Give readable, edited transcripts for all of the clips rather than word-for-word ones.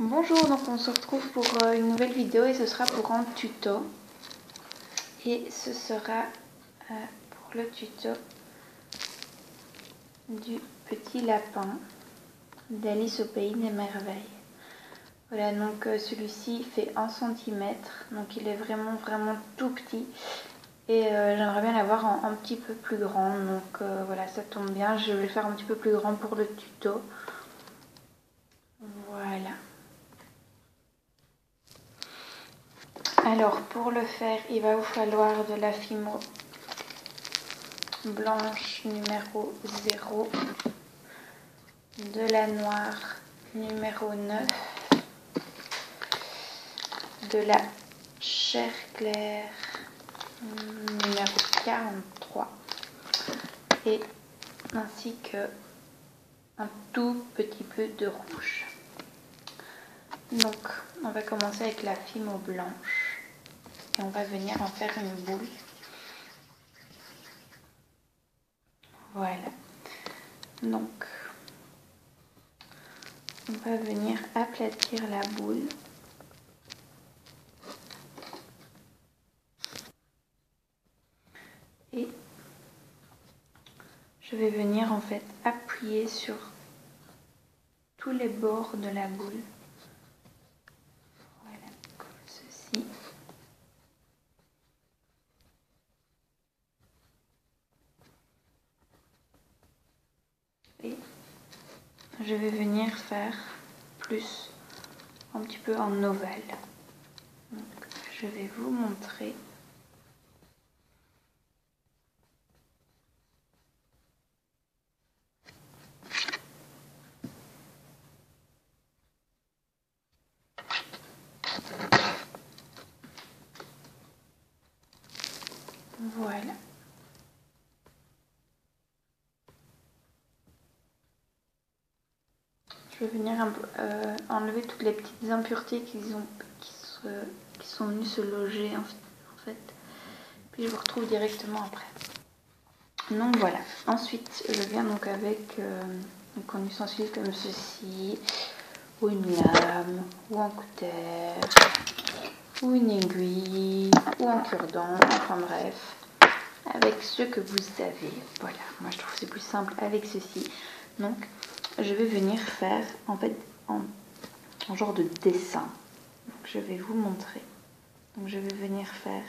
Bonjour, donc on se retrouve pour une nouvelle vidéo et ce sera pour un tuto. Et ce sera pour le tuto du petit lapin d'Alice au pays des merveilles. Voilà, donc celui-ci fait 1 cm, donc il est vraiment tout petit. Et j'aimerais bien l'avoir un petit peu plus grand, donc voilà, ça tombe bien, je vais le faire un petit peu plus grand pour le tuto. Voilà. Alors pour le faire, il va vous falloir de la Fimo blanche numéro 0, de la noire numéro 9, de la chair claire numéro 43 et ainsi que un tout petit peu de rouge. Donc on va commencer avec la Fimo blanche et on va venir en faire une boule. Voilà, donc on va venir aplatir la boule. Et je vais venir en fait appuyer sur tous les bords de la boule. Voilà, comme ceci. Et je vais venir faire plus un petit peu en ovale. Donc, je vais vous montrer. Voilà. Je vais venir enlever toutes les petites impuretés qui sont venues se loger en fait. Puis je vous retrouve directement après. Donc voilà. Ensuite, je viens donc avec un ustensile comme ceci, ou une lame, ou un cutter, ou une aiguille, ou un cure-dent, enfin bref, avec ce que vous avez. Voilà, moi je trouve que c'est plus simple avec ceci. Donc je vais venir faire en fait un genre de dessin. Donc, je vais vous montrer. Donc je vais venir faire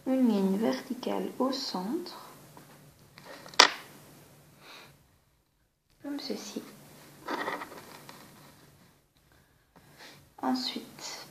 une ligne verticale au centre, comme ceci. Ensuite,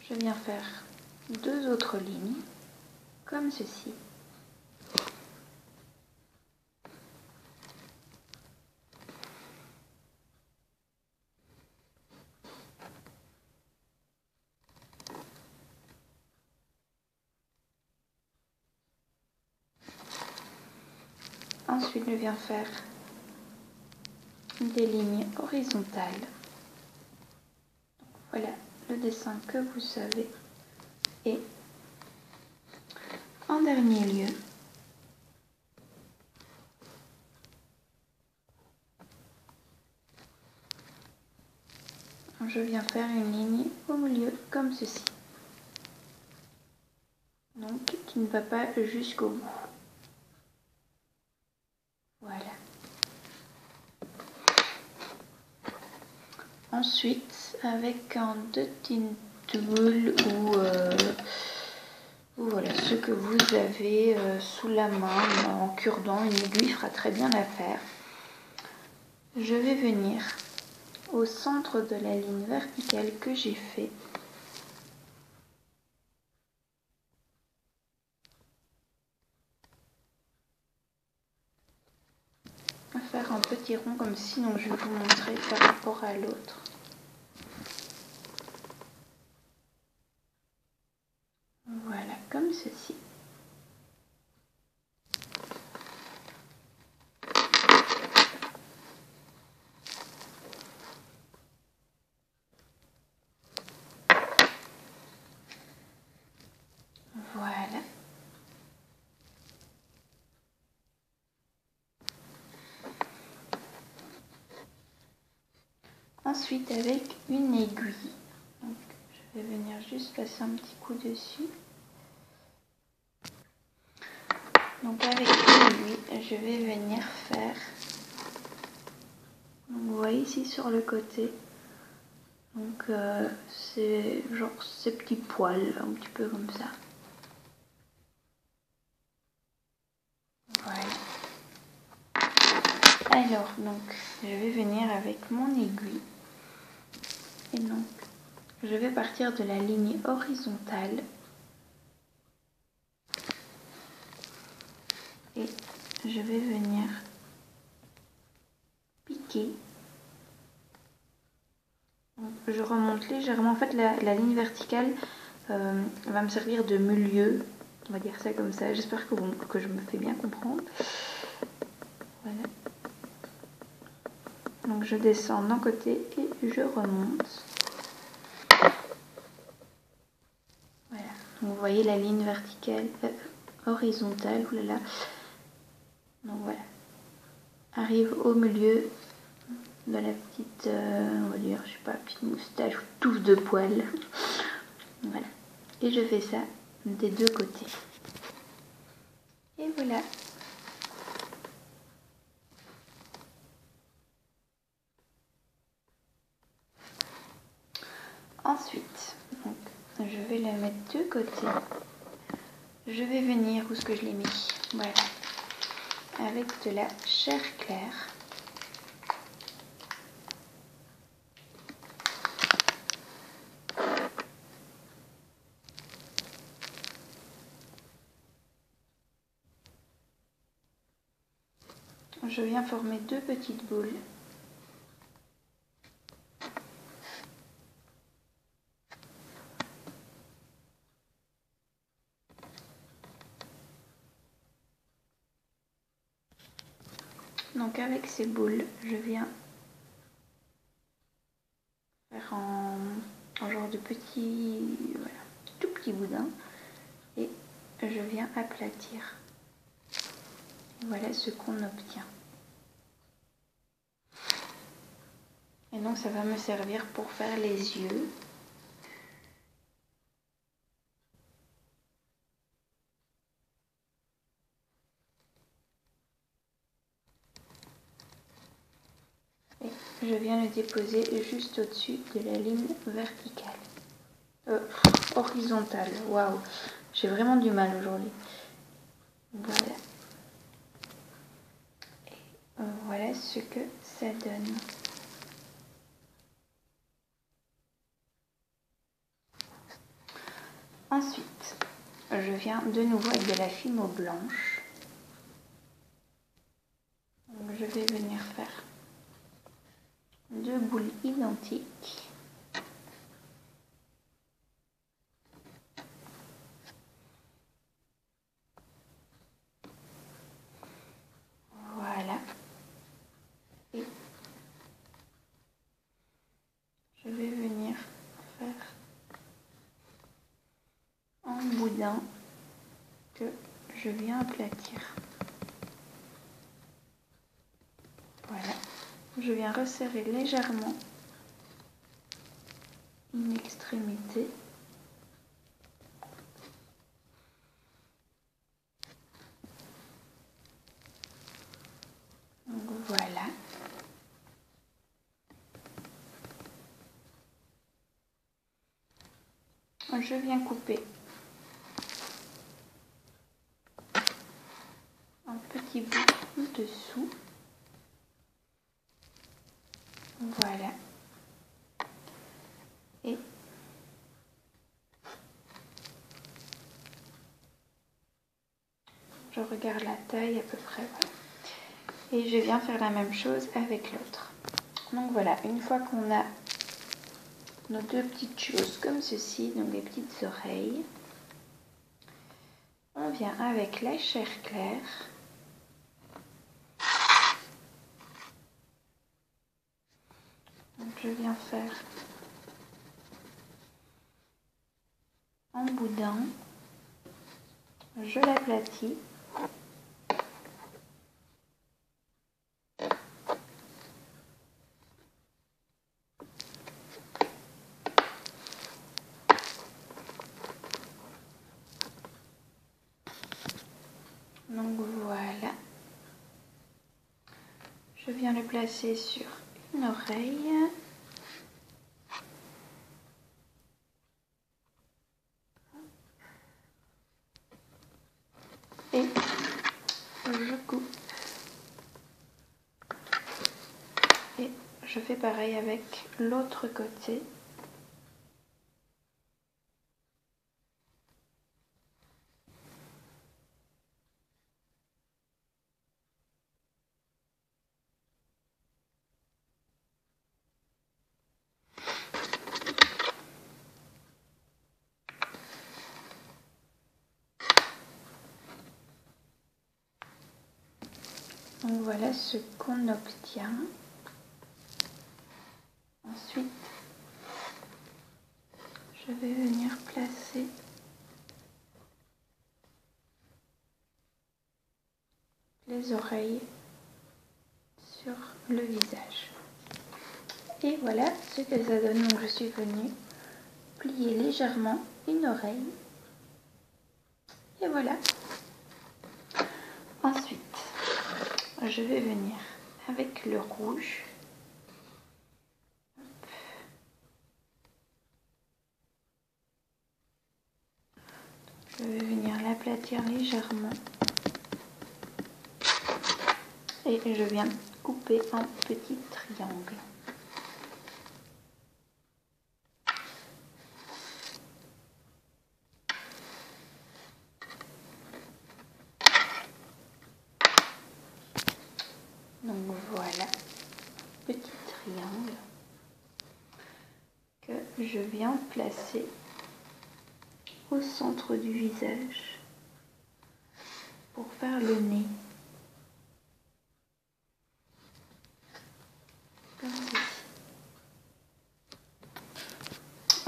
je viens faire 2 autres lignes, comme ceci. Ensuite, je viens faire des lignes horizontales. Voilà le dessin que vous savez. Et en dernier lieu, je viens faire une ligne au milieu comme ceci. Donc, qui ne va pas jusqu'au bout. Voilà. Ensuite, avec un dotting tool ou voilà, ce que vous avez sous la main, en cure-dent, une aiguille fera très bien l'affaire. Je vais venir au centre de la ligne verticale que j'ai fait. Faire un petit rond comme ci, donc je vais vous montrer par rapport à l'autre. Voilà, comme ceci. Ensuite avec une aiguille. Donc, je vais venir juste passer un petit coup dessus. Donc avec une aiguille, je vais venir faire, donc, vous voyez ici sur le côté, donc c'est genre ces petits poils, un petit peu comme ça. Voilà. Alors donc je vais venir avec mon aiguille et donc je vais partir de la ligne horizontale et je vais venir piquer. Donc, je remonte légèrement. En fait la ligne verticale va me servir de milieu, on va dire ça comme ça. J'espère que je me fais bien comprendre. Voilà. Donc je descends d'un côté et je remonte. Voilà. Donc, vous voyez la ligne verticale, horizontale, oulala. Donc voilà. Arrive au milieu de la petite, on va dire, je sais pas, petite moustache ou touffe de poils. Voilà. Et je fais ça des deux côtés. Et voilà. Ensuite, donc, je vais la mettre de côté. Je vais venir, où est-ce que je l'ai mis? Voilà. Avec de la chair claire. Je viens former deux petites boules. Donc avec ces boules, je viens faire en genre de petit, voilà, tout petit boudin et je viens aplatir. Et voilà ce qu'on obtient. Et donc ça va me servir pour faire les yeux. Et je viens le déposer juste au-dessus de la ligne verticale. Horizontale, waouh, j'ai vraiment du mal aujourd'hui. Voilà. Et voilà ce que ça donne. Ensuite, je viens de nouveau avec de la fimo blanche. Donc, je vais venir faire deux boules identiques. Voilà. Et je vais venir faire un boudin que je viens aplatir. Voilà. Je viens resserrer légèrement une extrémité. Donc voilà. Je viens couper un petit bout dessous. Voilà. Et je regarde la taille à peu près. Voilà. Et je viens faire la même chose avec l'autre. Donc voilà, une fois qu'on a nos deux petites choses comme ceci, donc les petites oreilles, on vient avec la chair claire. Donc je viens faire un boudin, je l'aplatis. Donc voilà. Je viens le placer sur une oreille. Et je coupe. Et je fais pareil avec l'autre côté. Donc voilà ce qu'on obtient. Ensuite, je vais venir placer les oreilles sur le visage. Et voilà ce que ça donne. Donc je suis venue plier légèrement une oreille. Et voilà. Ensuite, je vais venir avec le rouge. Je vais venir l'aplatir légèrement. Et je viens couper en petits triangles. Donc voilà, petit triangle que je viens placer au centre du visage pour faire le nez. Comme ceci.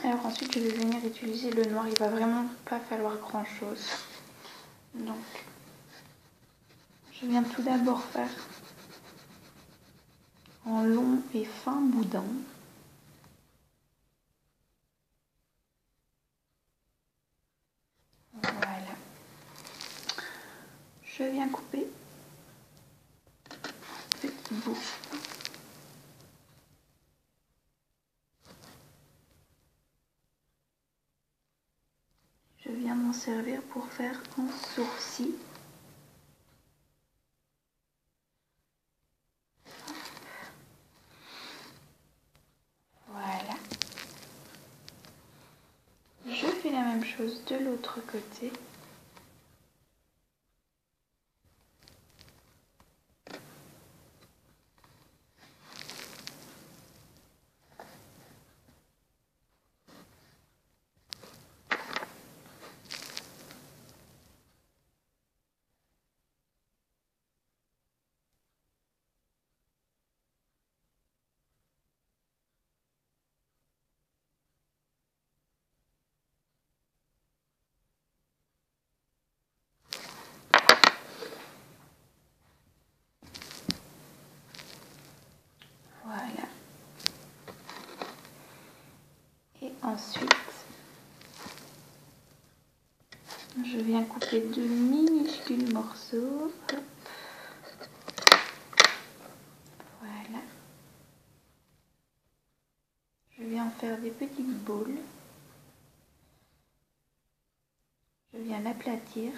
Alors ensuite je vais venir utiliser le noir, il va vraiment pas falloir grand chose. Donc je viens tout d'abord faire en long et fin boudin. Voilà. Je viens couper un petit bout. Je viens m'en servir pour faire un sourcil. Voilà. Je fais la même chose de l'autre côté. Voilà. Et ensuite, je viens couper de minuscules morceaux. Hop. Voilà. Je viens en faire des petites boules. Je viens l'aplatir.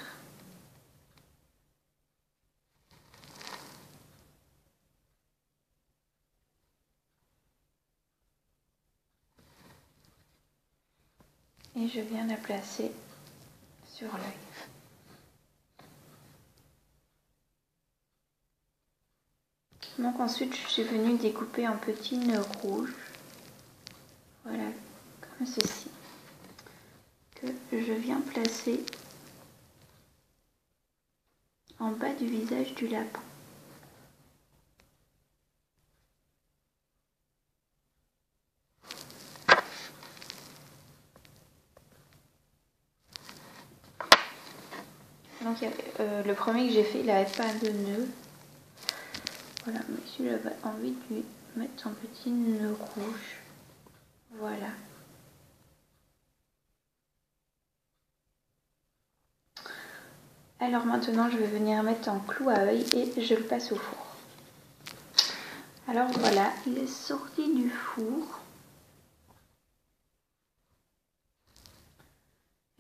Et je viens la placer sur l'œil. Donc ensuite, je suis venue découper un petit nœud rouge. Voilà, comme ceci. Que je viens placer en bas du visage du lapin. Donc le premier que j'ai fait, il n'avait pas de nœud. Voilà, mais celui-là, j'avais envie de lui mettre un petit nœud rouge. Voilà. Alors maintenant je vais venir mettre en clou à œil et je le passe au four. Alors voilà, il est sorti du four.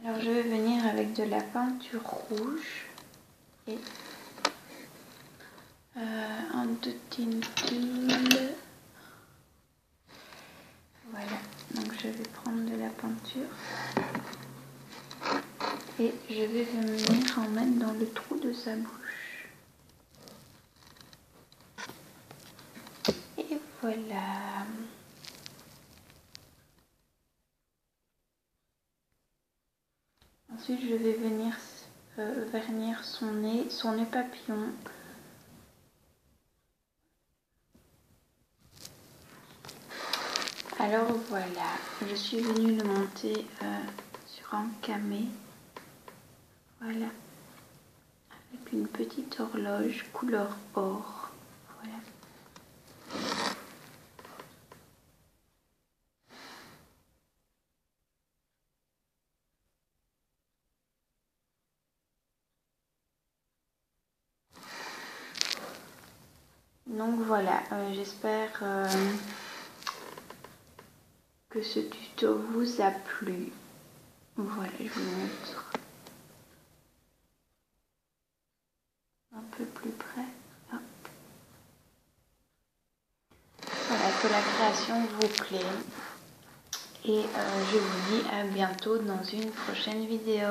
Alors je vais venir avec de la peinture rouge et un de tintul. Voilà, donc je vais prendre de la peinture et je vais venir en mettre dans le trou de sa bouche. Et voilà. Ensuite, je vais venir vernir son nez papillon. Alors voilà, je suis venue le monter sur un camé. Voilà, avec une petite horloge couleur or. Voilà. Donc voilà, j'espère que ce tuto vous a plu. Voilà, je vous montre un peu plus près. Hop. Voilà, que la création vous plaît. Et je vous dis à bientôt dans une prochaine vidéo.